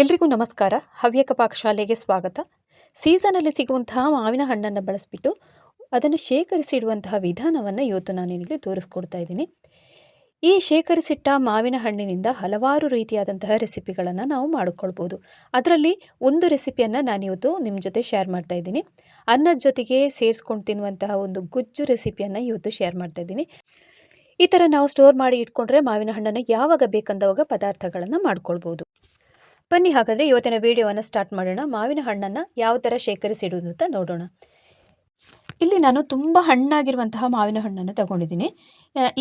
ಎಲ್ರಿಗೂ ನಮಸ್ಕಾರ. ಹವ್ಯಕ ಪಾಕಶಾಲೆಗೆ ಸ್ವಾಗತ. ಸೀಸನಲ್ಲಿ ಸಿಗುವಂತಹ ಮಾವಿನ ಹಣ್ಣನ್ನು ಬಳಸಿಬಿಟ್ಟು ಅದನ್ನು ಶೇಖರಿಸಿಡುವಂತಹ ವಿಧಾನವನ್ನು ಇವತ್ತು ನಾನು ನಿಮಗೆ ತೋರಿಸ್ಕೊಡ್ತಾ ಇದ್ದೀನಿ. ಈ ಶೇಖರಿಸಿಟ್ಟ ಮಾವಿನ ಹಣ್ಣಿನಿಂದ ಹಲವಾರು ರೀತಿಯಾದಂತಹ ರೆಸಿಪಿಗಳನ್ನು ನಾವು ಮಾಡಿಕೊಳ್ಬೋದು. ಅದರಲ್ಲಿ ಒಂದು ರೆಸಿಪಿಯನ್ನು ನಾನಿವತ್ತು ನಿಮ್ಮ ಜೊತೆ ಶೇರ್ ಮಾಡ್ತಾ ಇದ್ದೀನಿ. ಅನ್ನದ ಜೊತೆಗೆ ಸೇರಿಸ್ಕೊಂಡು ತಿನ್ನುವಂತಹ ಒಂದು ಗುಜ್ಜು ರೆಸಿಪಿಯನ್ನು ಇವತ್ತು ಶೇರ್ ಮಾಡ್ತಾ ಇದ್ದೀನಿ. ಈ ಥರ ನಾವು ಸ್ಟೋರ್ ಮಾಡಿ ಇಟ್ಕೊಂಡ್ರೆ ಮಾವಿನ ಹಣ್ಣನ್ನು ಯಾವಾಗ ಬೇಕಂದವಾಗ ಪದಾರ್ಥಗಳನ್ನು ಮಾಡ್ಕೊಳ್ಬೋದು. ಬನ್ನಿ ಹಾಗಾದರೆ ಇವತ್ತಿನ ವಿಡಿಯೋವನ್ನು ಸ್ಟಾರ್ಟ್ ಮಾಡೋಣ. ಮಾವಿನ ಹಣ್ಣನ್ನು ಯಾವ ಥರ ಶೇಖರಿಸಿಡುವುದು ಅಂತ ನೋಡೋಣ. ಇಲ್ಲಿ ನಾನು ತುಂಬ ಹಣ್ಣಾಗಿರುವಂತಹ ಮಾವಿನ ಹಣ್ಣನ್ನು ತಗೊಂಡಿದ್ದೀನಿ.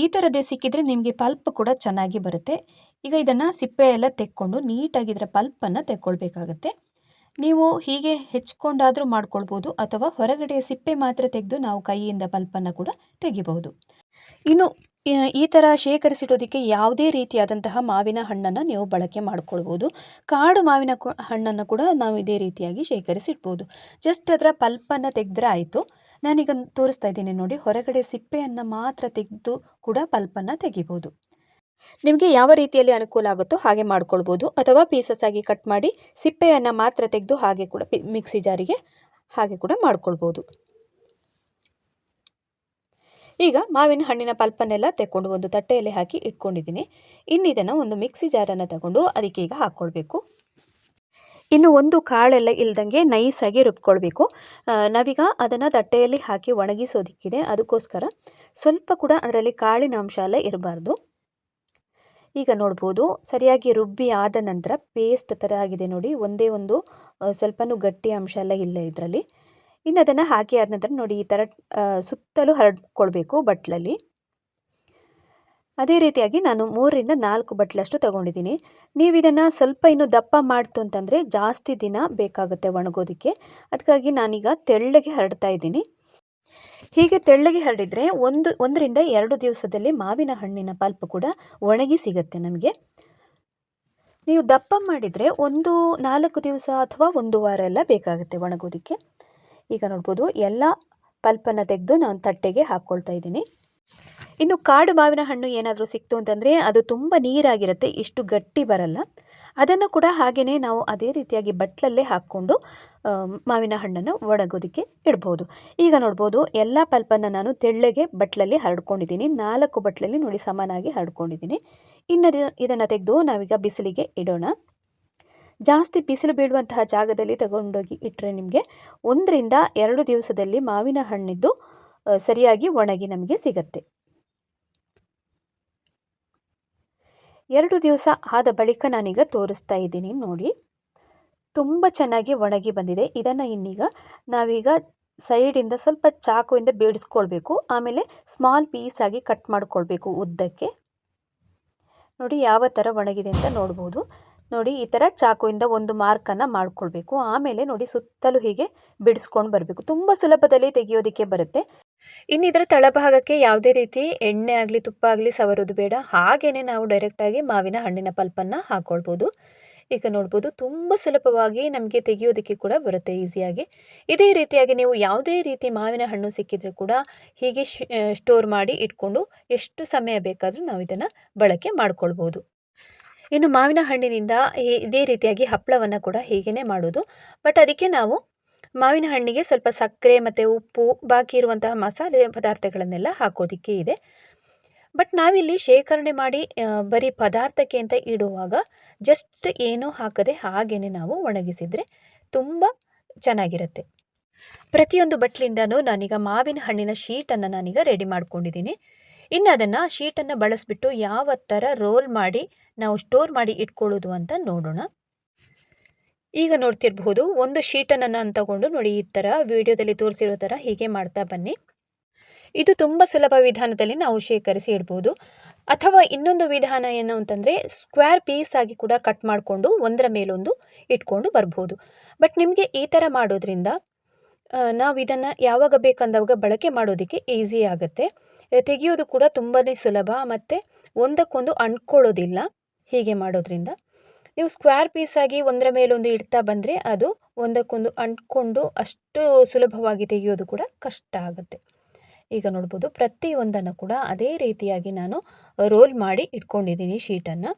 ಈ ಥರದ್ದೇ ಸಿಕ್ಕಿದರೆ ನಿಮಗೆ ಪಲ್ಪ್ ಕೂಡ ಚೆನ್ನಾಗಿ ಬರುತ್ತೆ. ಈಗ ಇದನ್ನು ಸಿಪ್ಪೆ ಎಲ್ಲ ತೆಕ್ಕೊಂಡು ನೀಟಾಗಿ ಇದರ ಪಲ್ಪನ್ನು ತೆಕ್ಕೊಳ್ಬೇಕಾಗತ್ತೆ. ನೀವು ಹೀಗೆ ಹೆಚ್ಕೊಂಡಾದರೂ ಮಾಡ್ಕೊಳ್ಬೋದು, ಅಥವಾ ಹೊರಗಡೆ ಸಿಪ್ಪೆ ಮಾತ್ರ ತೆಗೆದು ನಾವು ಕೈಯಿಂದ ಪಲ್ಪನ್ನು ಕೂಡ ತೆಗಿಬಹುದು. ಇನ್ನು ಈ ಥರ ಶೇಖರಿಸಿಡೋದಕ್ಕೆ ಯಾವುದೇ ರೀತಿಯಾದಂತಹ ಮಾವಿನ ಹಣ್ಣನ್ನು ನೀವು ಬಳಕೆ ಮಾಡ್ಕೊಳ್ಬೋದು. ಕಾಡು ಮಾವಿನ ಹಣ್ಣನ್ನು ಕೂಡ ನಾವು ಇದೇ ರೀತಿಯಾಗಿ ಶೇಖರಿಸಿಡ್ಬೋದು. ಜಸ್ಟ್ ಅದರ ಪಲ್ಪನ್ನು ತೆಗೆದ್ರೆ ಆಯಿತು. ನಾನೀಗ ತೋರಿಸ್ತಾ ಇದ್ದೀನಿ ನೋಡಿ, ಹೊರಗಡೆ ಸಿಪ್ಪೆಯನ್ನು ಮಾತ್ರ ತೆಗೆದು ಕೂಡ ಪಲ್ಪನ್ನು ತೆಗಿಬೋದು. ನಿಮಗೆ ಯಾವ ರೀತಿಯಲ್ಲಿ ಅನುಕೂಲ ಆಗುತ್ತೋ ಹಾಗೆ ಮಾಡ್ಕೊಳ್ಬೋದು, ಅಥವಾ ಪೀಸಸ್ ಆಗಿ ಕಟ್ ಮಾಡಿ ಸಿಪ್ಪೆಯನ್ನು ಮಾತ್ರ ತೆಗೆದು ಹಾಗೆ ಕೂಡ ಮಿಕ್ಸಿ ಜಾರಿಗೆ ಹಾಗೆ ಕೂಡ ಮಾಡ್ಕೊಳ್ಬೋದು. ಈಗ ಮಾವಿನ ಹಣ್ಣಿನ ಪಲ್ಪನ್ನೆಲ್ಲ ತೆಕ್ಕೊಂಡು ಒಂದು ತಟ್ಟೆಯಲ್ಲಿ ಹಾಕಿ ಇಟ್ಕೊಂಡಿದ್ದೀನಿ. ಇನ್ನು ಇದನ್ನು ಒಂದು ಮಿಕ್ಸಿ ಜಾರನ್ನು ತಗೊಂಡು ಅದಕ್ಕೆ ಈಗ ಹಾಕ್ಕೊಳ್ಬೇಕು. ಇನ್ನು ಒಂದು ಕಾಳೆಲ್ಲ ಇಲ್ದಂಗೆ ನೈಸಾಗಿ ರುಬ್ಕೊಳ್ಬೇಕು. ನಾವೀಗ ಅದನ್ನು ತಟ್ಟೆಯಲ್ಲಿ ಹಾಕಿ ಒಣಗಿಸೋದಕ್ಕಿದೆ, ಅದಕ್ಕೋಸ್ಕರ ಸ್ವಲ್ಪ ಕೂಡ ಅದರಲ್ಲಿ ಕಾಳಿನ ಅಂಶ ಎಲ್ಲ ಇರಬಾರ್ದು. ಈಗ ನೋಡ್ಬೋದು, ಸರಿಯಾಗಿ ರುಬ್ಬಿ ಆದ ನಂತರ ಪೇಸ್ಟ್ ಥರ ಆಗಿದೆ ನೋಡಿ. ಒಂದೇ ಒಂದು ಸ್ವಲ್ಪನೂ ಗಟ್ಟಿ ಅಂಶ ಎಲ್ಲ ಇಲ್ಲ ಇದರಲ್ಲಿ. ಇನ್ನು ಅದನ್ನು ಹಾಕಿ ಆದ ನಂತರ ನೋಡಿ, ಈ ಥರ ಸುತ್ತಲೂ ಹರಡ್ಕೊಳ್ಬೇಕು ಬಟ್ಲಲ್ಲಿ. ಅದೇ ರೀತಿಯಾಗಿ ನಾನು 3ರಿಂದ 4 ಬಟ್ಲಷ್ಟು ತಗೊಂಡಿದ್ದೀನಿ. ನೀವು ಇದನ್ನು ಸ್ವಲ್ಪ ಇನ್ನು ದಪ್ಪ ಮಾಡ್ತು ಅಂತಂದರೆ ಜಾಸ್ತಿ ದಿನ ಬೇಕಾಗುತ್ತೆ ಒಣಗೋದಕ್ಕೆ. ಅದಕ್ಕಾಗಿ ನಾನೀಗ ತೆಳ್ಳಗೆ ಹರಡ್ತಾ ಇದ್ದೀನಿ. ಹೀಗೆ ತೆಳ್ಳಗೆ ಹರಡಿದರೆ 1ರಿಂದ 2 ದಿವಸದಲ್ಲಿ ಮಾವಿನ ಹಣ್ಣಿನ ಪಲ್ಪ್ ಕೂಡ ಒಣಗಿ ಸಿಗುತ್ತೆ ನಮಗೆ. ನೀವು ದಪ್ಪ ಮಾಡಿದರೆ 4 ದಿವಸ ಅಥವಾ 1 ವಾರ ಎಲ್ಲ ಬೇಕಾಗುತ್ತೆ ಒಣಗೋದಕ್ಕೆ. ಈಗ ನೋಡ್ಬೋದು, ಎಲ್ಲ ಪಲ್ಪನ್ನು ತೆಗೆದು ನಾನು ತಟ್ಟೆಗೆ ಹಾಕ್ಕೊಳ್ತಾ ಇದ್ದೀನಿ. ಇನ್ನು ಕಾಡು ಮಾವಿನ ಹಣ್ಣು ಏನಾದರೂ ಸಿಕ್ತು ಅಂತಂದರೆ ಅದು ತುಂಬ ನೀರಾಗಿರುತ್ತೆ, ಇಷ್ಟು ಗಟ್ಟಿ ಬರಲ್ಲ. ಅದನ್ನು ಕೂಡ ಹಾಗೆಯೇ ನಾವು ಅದೇ ರೀತಿಯಾಗಿ ಬಟ್ಲಲ್ಲೇ ಹಾಕ್ಕೊಂಡು ಮಾವಿನ ಹಣ್ಣನ್ನು ಒಣಗೋದಕ್ಕೆ ಇಡ್ಬೋದು. ಈಗ ನೋಡ್ಬೋದು, ಎಲ್ಲ ಪಲ್ಪನ್ನು ನಾನು ತೆಳ್ಳಗೆ ಬಟ್ಲಲ್ಲಿ ಹರಡ್ಕೊಂಡಿದ್ದೀನಿ. 4 ಬಟ್ಲಲ್ಲಿ ನೋಡಿ ಸಮಾನಾಗಿ ಹರಡ್ಕೊಂಡಿದ್ದೀನಿ. ಇನ್ನು ಇದನ್ನು ತೆಗೆದು ನಾವೀಗ ಬಿಸಿಲಿಗೆ ಇಡೋಣ. ಜಾಸ್ತಿ ಬಿಸಿಲು ಬೀಳುವಂತಹ ಜಾಗದಲ್ಲಿ ತಗೊಂಡೋಗಿ ಇಟ್ಟರೆ ನಿಮಗೆ 1ರಿಂದ 2 ದಿವಸದಲ್ಲಿ ಮಾವಿನ ಹಣ್ಣಿದ್ದು ಸರಿಯಾಗಿ ಒಣಗಿ ನಮಗೆ ಸಿಗತ್ತೆ. 2 ದಿವಸ ಆದ ಬಳಿಕ ನಾನೀಗ ತೋರಿಸ್ತಾ ಇದ್ದೀನಿ ನೋಡಿ, ತುಂಬ ಚೆನ್ನಾಗಿ ಒಣಗಿ ಬಂದಿದೆ. ಇದನ್ನು ಇನ್ನೀಗ ನಾವೀಗ ಸೈಡಿಂದ ಸ್ವಲ್ಪ ಚಾಕುವಿಂದ ಬೇಡಿಸ್ಕೊಳ್ಬೇಕು. ಆಮೇಲೆ ಸ್ಮಾಲ್ ಪೀಸಾಗಿ ಕಟ್ ಮಾಡ್ಕೊಳ್ಬೇಕು ಉದ್ದಕ್ಕೆ. ನೋಡಿ ಯಾವ ಥರ ಒಣಗಿದೆ ಅಂತ ನೋಡ್ಬೋದು. ನೋಡಿ, ಈ ಥರ ಚಾಕುವಿಂದ ಒಂದು ಮಾರ್ಕನ್ನು ಮಾಡ್ಕೊಳ್ಬೇಕು. ಆಮೇಲೆ ನೋಡಿ, ಸುತ್ತಲೂ ಹೀಗೆ ಬಿಡಿಸ್ಕೊಂಡು ಬರಬೇಕು. ತುಂಬ ಸುಲಭದಲ್ಲಿ ತೆಗೆಯೋದಕ್ಕೆ ಬರುತ್ತೆ. ಇನ್ನು ಇದರ ತಳಭಾಗಕ್ಕೆ ಯಾವುದೇ ರೀತಿ ಎಣ್ಣೆ ಆಗಲಿ ತುಪ್ಪ ಆಗಲಿ ಸವರೋದು ಬೇಡ. ಹಾಗೆಯೇ ನಾವು ಡೈರೆಕ್ಟಾಗಿ ಮಾವಿನ ಹಣ್ಣಿನ ಪಲ್ಪನ್ನು ಹಾಕ್ಕೊಳ್ಬೋದು. ಈಗ ನೋಡ್ಬೋದು, ತುಂಬ ಸುಲಭವಾಗಿ ನಮಗೆ ತೆಗೆಯೋದಕ್ಕೆ ಕೂಡ ಬರುತ್ತೆ ಈಸಿಯಾಗಿ. ಇದೇ ರೀತಿಯಾಗಿ ನೀವು ಯಾವುದೇ ರೀತಿ ಮಾವಿನ ಹಣ್ಣು ಸಿಕ್ಕಿದರೆ ಕೂಡ ಹೀಗೆ ಸ್ಟೋರ್ ಮಾಡಿ ಇಟ್ಕೊಂಡು ಎಷ್ಟು ಸಮಯ ಬೇಕಾದರೂ ನಾವು ಇದನ್ನು ಬಳಕೆ ಮಾಡ್ಕೊಳ್ಬೋದು. ಇನ್ನು ಮಾವಿನ ಹಣ್ಣಿನಿಂದ ಇದೇ ರೀತಿಯಾಗಿ ಹಪ್ಪಳವನ್ನು ಕೂಡ ಹೀಗೇ ಮಾಡೋದು. ಬಟ್ ಅದಕ್ಕೆ ನಾವು ಮಾವಿನ ಹಣ್ಣಿಗೆ ಸ್ವಲ್ಪ ಸಕ್ಕರೆ ಮತ್ತು ಉಪ್ಪು, ಬಾಕಿ ಇರುವಂತಹ ಮಸಾಲೆ ಪದಾರ್ಥಗಳನ್ನೆಲ್ಲ ಹಾಕೋದಕ್ಕೆ ಇದೆ. ಬಟ್ ನಾವಿಲ್ಲಿ ಶೇಖರಣೆ ಮಾಡಿ ಬರೀ ಪದಾರ್ಥಕ್ಕೆ ಅಂತ ಇಡುವಾಗ ಜಸ್ಟ್ ಏನೂ ಹಾಕದೆ ಹಾಗೆಯೇ ನಾವು ಒಣಗಿಸಿದರೆ ತುಂಬ ಚೆನ್ನಾಗಿರುತ್ತೆ. ಪ್ರತಿಯೊಂದು ಬಟ್ಲಿಂದನೂ ನಾನೀಗ ಮಾವಿನ ಹಣ್ಣಿನ ಶೀಟನ್ನು ನಾನೀಗ ರೆಡಿ ಮಾಡ್ಕೊಂಡಿದ್ದೀನಿ. ಇನ್ನು ಅದನ್ನು ಶೀಟನ್ನು ಬಳಸಿಬಿಟ್ಟು ಯಾವ ಥರ ರೋಲ್ ಮಾಡಿ ನಾವು ಸ್ಟೋರ್ ಮಾಡಿ ಇಟ್ಕೊಳ್ಳೋದು ಅಂತ ನೋಡೋಣ. ಈಗ ನೋಡ್ತಿರ್ಬಹುದು, ಒಂದು ಶೀಟನ್ನು ನಾನು ತಗೊಂಡು ನೋಡಿ, ಈ ಥರ ವಿಡಿಯೋದಲ್ಲಿ ತೋರಿಸಿರೋ ಥರ ಹೀಗೆ ಮಾಡ್ತಾ ಬನ್ನಿ. ಇದು ತುಂಬ ಸುಲಭ ವಿಧಾನದಲ್ಲಿ ನಾವು ಶೇಖರಿಸಿ ಇಡ್ಬೋದು. ಅಥವಾ ಇನ್ನೊಂದು ವಿಧಾನ ಏನು ಅಂತಂದರೆ, ಸ್ಕ್ವೇರ್ ಪೀಸ್ ಆಗಿ ಕೂಡ ಕಟ್ ಮಾಡಿಕೊಂಡು ಒಂದರ ಮೇಲೊಂದು ಇಟ್ಕೊಂಡು ಬರ್ಬೋದು. ಬಟ್ ನಿಮಗೆ ಈ ಥರ ಮಾಡೋದ್ರಿಂದ ನಾವು ಇದನ್ನು ಯಾವಾಗ ಬೇಕಂದವಾಗ ಬಳಕೆ ಮಾಡೋದಕ್ಕೆ ಈಸಿ ಆಗುತ್ತೆ. ತೆಗೆಯೋದು ಕೂಡ ತುಂಬಾ ಸುಲಭ, ಮತ್ತು ಒಂದಕ್ಕೊಂದು ಅಂಟ್ಕೊಳ್ಳೋದಿಲ್ಲ. ಹೀಗೆ ಮಾಡೋದ್ರಿಂದ ನೀವು ಸ್ಕ್ವೇರ್ ಪೀಸಾಗಿ ಒಂದರ ಮೇಲೊಂದು ಇಡ್ತಾ ಬಂದರೆ ಅದು ಒಂದಕ್ಕೊಂದು ಅಂಟ್ಕೊಂಡು ಅಷ್ಟು ಸುಲಭವಾಗಿ ತೆಗೆಯೋದು ಕೂಡ ಕಷ್ಟ ಆಗುತ್ತೆ. ಈಗ ನೋಡ್ಬೋದು, ಪ್ರತಿಯೊಂದನ್ನು ಕೂಡ ಅದೇ ರೀತಿಯಾಗಿ ನಾನು ರೋಲ್ ಮಾಡಿ ಇಟ್ಕೊಂಡಿದ್ದೀನಿ ಶೀಟನ್ನು.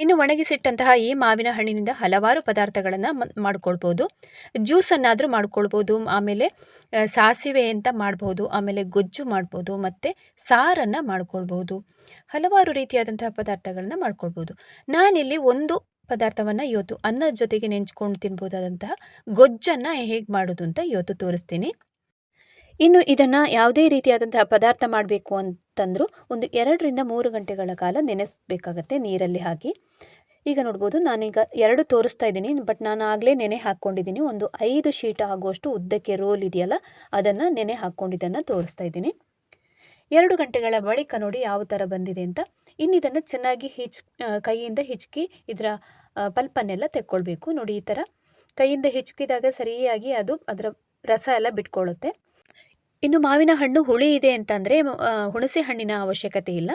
ಇನ್ನು ಒಣಗಿಸಿಟ್ಟಂತಹ ಈ ಮಾವಿನ ಹಣ್ಣಿನಿಂದ ಹಲವಾರು ಪದಾರ್ಥಗಳನ್ನು ಮಾಡ್ಕೊಳ್ಬೋದು. ಜ್ಯೂಸನ್ನಾದರೂ ಮಾಡ್ಕೊಳ್ಬೋದು, ಆಮೇಲೆ ಸಾಸಿವೆ ಅಂತ ಮಾಡ್ಬೋದು, ಆಮೇಲೆ ಗೊಜ್ಜು ಮಾಡ್ಬೋದು, ಮತ್ತು ಸಾರನ್ನು ಮಾಡ್ಕೊಳ್ಬೋದು. ಹಲವಾರು ರೀತಿಯಾದಂತಹ ಪದಾರ್ಥಗಳನ್ನ ಮಾಡ್ಕೊಳ್ಬೋದು. ನಾನಿಲ್ಲಿ ಒಂದು ಪದಾರ್ಥವನ್ನು ಇವತ್ತು ಅನ್ನದ ಜೊತೆಗೆ ನೆಂಚ್ಕೊಂಡು ತಿನ್ಬೋದಾದಂತಹ ಗೊಜ್ಜನ್ನು ಹೇಗೆ ಮಾಡೋದು ಅಂತ ಇವತ್ತು ತೋರಿಸ್ತೀನಿ. ಇನ್ನು ಇದನ್ನು ಯಾವುದೇ ರೀತಿಯಾದಂತಹ ಪದಾರ್ಥ ಮಾಡಬೇಕು ಅಂತಂದರೂ ಒಂದು 2 ರಿಂದ 3 ಗಂಟೆಗಳ ಕಾಲ ನೆನೆಸಬೇಕಾಗತ್ತೆ ನೀರಲ್ಲಿ ಹಾಕಿ. ಈಗ ನೋಡ್ಬೋದು ನಾನೀಗ 2 ತೋರಿಸ್ತಾ ಇದ್ದೀನಿ, ಬಟ್ ನಾನು ಆಗಲೇ ನೆನೆ ಹಾಕ್ಕೊಂಡಿದ್ದೀನಿ. ಒಂದು 5 ಶೀಟ್ ಆಗುವಷ್ಟು ಉದ್ದಕ್ಕೆ ರೋಲ್ ಇದೆಯಲ್ಲ, ಅದನ್ನು ನೆನೆ ಹಾಕ್ಕೊಂಡಿದ್ದನ್ನು ತೋರಿಸ್ತಾ ಇದ್ದೀನಿ. 2 ಗಂಟೆಗಳ ಬಳಿಕ ನೋಡಿ ಯಾವ ಥರ ಬಂದಿದೆ ಅಂತ. ಇನ್ನಿದನ್ನು ಚೆನ್ನಾಗಿ ಕೈಯಿಂದ ಹಿಚ್ಕಿ ಇದರ ಪಲ್ಪನ್ನೆಲ್ಲ ತೆಕ್ಕೊಳ್ಬೇಕು. ನೋಡಿ ಈ ಥರ ಕೈಯಿಂದ ಹಿಚ್ಕಿದಾಗ ಸರಿಯಾಗಿ ಅದರ ರಸ ಎಲ್ಲ ಬಿಟ್ಕೊಳ್ಳುತ್ತೆ. ಇನ್ನು ಮಾವಿನ ಹಣ್ಣು ಹುಳಿ ಇದೆ ಅಂತಂದರೆ ಹುಣಸೆ ಹಣ್ಣಿನ ಅವಶ್ಯಕತೆ ಇಲ್ಲ.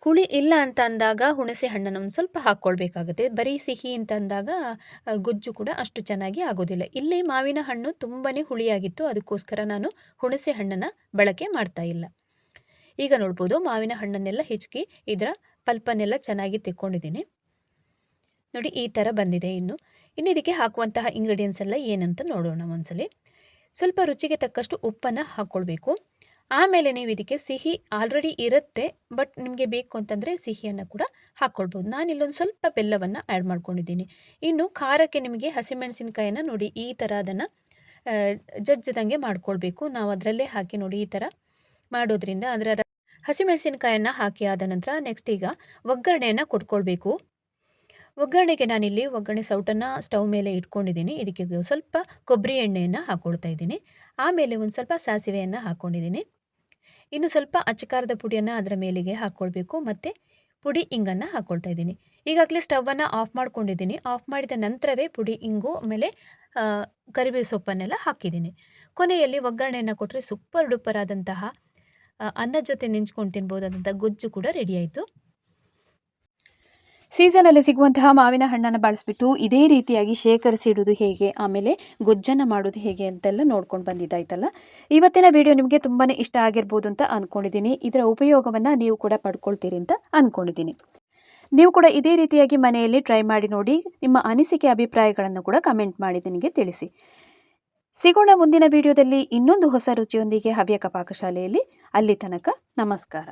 ಹುಳಿ ಇಲ್ಲ ಅಂತ ಅಂದಾಗ ಹುಣಸೆ ಹಣ್ಣನ್ನು ಒಂದು ಸ್ವಲ್ಪ ಹಾಕ್ಕೊಳ್ಬೇಕಾಗುತ್ತೆ. ಬರೀ ಸಿಹಿ ಅಂತ ಅಂದಾಗ ಗೊಜ್ಜು ಕೂಡ ಅಷ್ಟು ಚೆನ್ನಾಗಿ ಆಗೋದಿಲ್ಲ. ಇಲ್ಲಿ ಮಾವಿನ ಹಣ್ಣು ತುಂಬಾ ಹುಳಿಯಾಗಿತ್ತು, ಅದಕ್ಕೋಸ್ಕರ ನಾನು ಹುಣಸೆ ಹಣ್ಣನ್ನು ಬಳಕೆ ಮಾಡ್ತಾ ಇಲ್ಲ. ಈಗ ನೋಡ್ಬೋದು ಮಾವಿನ ಹಣ್ಣನ್ನೆಲ್ಲ ಹಿಚ್ಕಿ ಇದರ ಪಲ್ಪನ್ನೆಲ್ಲ ಚೆನ್ನಾಗಿ ತೆಕ್ಕೊಂಡಿದ್ದೀನಿ. ನೋಡಿ ಈ ಥರ ಬಂದಿದೆ. ಇನ್ನು ಇದಕ್ಕೆ ಹಾಕುವಂತಹ ಇಂಗ್ರೀಡಿಯೆಂಟ್ಸ್ ಎಲ್ಲ ಏನಂತ ನೋಡೋಣ ಒಂದ್ಸಲಿ. ಸ್ವಲ್ಪ ರುಚಿಗೆ ತಕ್ಕಷ್ಟು ಉಪ್ಪನ್ನು ಹಾಕ್ಕೊಳ್ಬೇಕು. ಆಮೇಲೆ ನೀವು ಇದಕ್ಕೆ ಸಿಹಿ ಆಲ್ರೆಡಿ ಇರುತ್ತೆ, ಬಟ್ ನಿಮಗೆ ಬೇಕು ಅಂತಂದರೆ ಸಿಹಿಯನ್ನು ಕೂಡ ಹಾಕ್ಕೊಳ್ಬೋದು. ನಾನಿಲ್ಲೊಂದು ಸ್ವಲ್ಪ ಬೆಲ್ಲವನ್ನು ಆ್ಯಡ್ ಮಾಡ್ಕೊಂಡಿದ್ದೀನಿ. ಇನ್ನು ಖಾರಕ್ಕೆ ನಿಮಗೆ ಹಸಿಮೆಣಸಿನ್ಕಾಯನ್ನು ನೋಡಿ ಈ ಥರ ಅದನ್ನು ಜಜ್ಜದಂಗೆ ಮಾಡ್ಕೊಳ್ಬೇಕು. ನಾವು ಅದರಲ್ಲೇ ಹಾಕಿ ನೋಡಿ ಈ ಥರ ಮಾಡೋದ್ರಿಂದ ಅದರ ಹಸಿಮೆಣಸಿನ್ಕಾಯನ್ನು ಹಾಕಿ ಆದ ನಂತರ ನೆಕ್ಸ್ಟ್ ಈಗ ಒಗ್ಗರಣೆಯನ್ನು ಕೊಟ್ಕೊಳ್ಬೇಕು. ಒಗ್ಗರಣೆಗೆ ನಾನಿಲ್ಲಿ ಒಗ್ಗರಣೆ ಸೌಟನ್ನು ಸ್ಟವ್ ಮೇಲೆ ಇಟ್ಕೊಂಡಿದ್ದೀನಿ. ಇದಕ್ಕೆ ಸ್ವಲ್ಪ ಕೊಬ್ಬರಿ ಎಣ್ಣೆಯನ್ನು ಹಾಕ್ಕೊಳ್ತಾ ಇದ್ದೀನಿ. ಆಮೇಲೆ ಒಂದು ಸ್ವಲ್ಪ ಸಾಸಿವೆಯನ್ನು ಹಾಕ್ಕೊಂಡಿದ್ದೀನಿ. ಇನ್ನು ಸ್ವಲ್ಪ ಅಚ್ಚಕಾರದ ಪುಡಿಯನ್ನು ಅದರ ಮೇಲೆಗೆ ಹಾಕ್ಕೊಳ್ಬೇಕು, ಮತ್ತು ಪುಡಿ ಇಂಗನ್ನು ಹಾಕ್ಕೊಳ್ತಾ ಇದ್ದೀನಿ. ಈಗಾಗಲೇ ಸ್ಟವನ್ನು ಆಫ್ ಮಾಡ್ಕೊಂಡಿದ್ದೀನಿ. ಆಫ್ ಮಾಡಿದ ನಂತರವೇ ಪುಡಿ ಇಂಗು ಆಮೇಲೆ ಕರಿಬೇವು ಸೊಪ್ಪನ್ನೆಲ್ಲ ಹಾಕಿದ್ದೀನಿ. ಕೊನೆಯಲ್ಲಿ ಒಗ್ಗರಣೆಯನ್ನು ಕೊಟ್ಟರೆ ಸೂಪರ್ ಡೂಪರ್ ಆದಂತಹ ಅನ್ನದ ಜೊತೆ ನೆಂಚ್ಕೊಂಡು ತಿನ್ಬೋದಾದಂಥ ಗೊಜ್ಜು ಕೂಡ ರೆಡಿ ಆಯಿತು. ಸೀಸನಲ್ಲಿ ಸಿಗುವಂತಹ ಮಾವಿನ ಹಣ್ಣನ್ನು ಬಳಸಿಬಿಟ್ಟು ಇದೇ ರೀತಿಯಾಗಿ ಶೇಖರಿಸಿಡುವುದು ಹೇಗೆ, ಆಮೇಲೆ ಗೊಜ್ಜನ್ನು ಮಾಡೋದು ಹೇಗೆ ಅಂತೆಲ್ಲ ನೋಡ್ಕೊಂಡು ಬಂದಿದ್ದಾಯ್ತಲ್ಲ. ಇವತ್ತಿನ ವಿಡಿಯೋ ನಿಮಗೆ ತುಂಬಾ ಇಷ್ಟ ಆಗಿರ್ಬೋದು ಅಂತ ಅಂದ್ಕೊಂಡಿದ್ದೀನಿ. ಇದರ ಉಪಯೋಗವನ್ನು ನೀವು ಕೂಡ ಪಡ್ಕೊಳ್ತೀರಿ ಅಂತ ಅಂದ್ಕೊಂಡಿದ್ದೀನಿ. ನೀವು ಕೂಡ ಇದೇ ರೀತಿಯಾಗಿ ಮನೆಯಲ್ಲಿ ಟ್ರೈ ಮಾಡಿ ನೋಡಿ. ನಿಮ್ಮ ಅನಿಸಿಕೆ ಅಭಿಪ್ರಾಯಗಳನ್ನು ಕೂಡ ಕಮೆಂಟ್ ಮಾಡಿ ನನಗೆ ತಿಳಿಸಿ. ಸಿಗೋಣ ಮುಂದಿನ ವಿಡಿಯೋದಲ್ಲಿ ಇನ್ನೊಂದು ಹೊಸ ರುಚಿಯೊಂದಿಗೆ ಹವ್ಯಕ ಪಾಕಶಾಲೆಯಲ್ಲಿ. ಅಲ್ಲಿ ತನಕ ನಮಸ್ಕಾರ.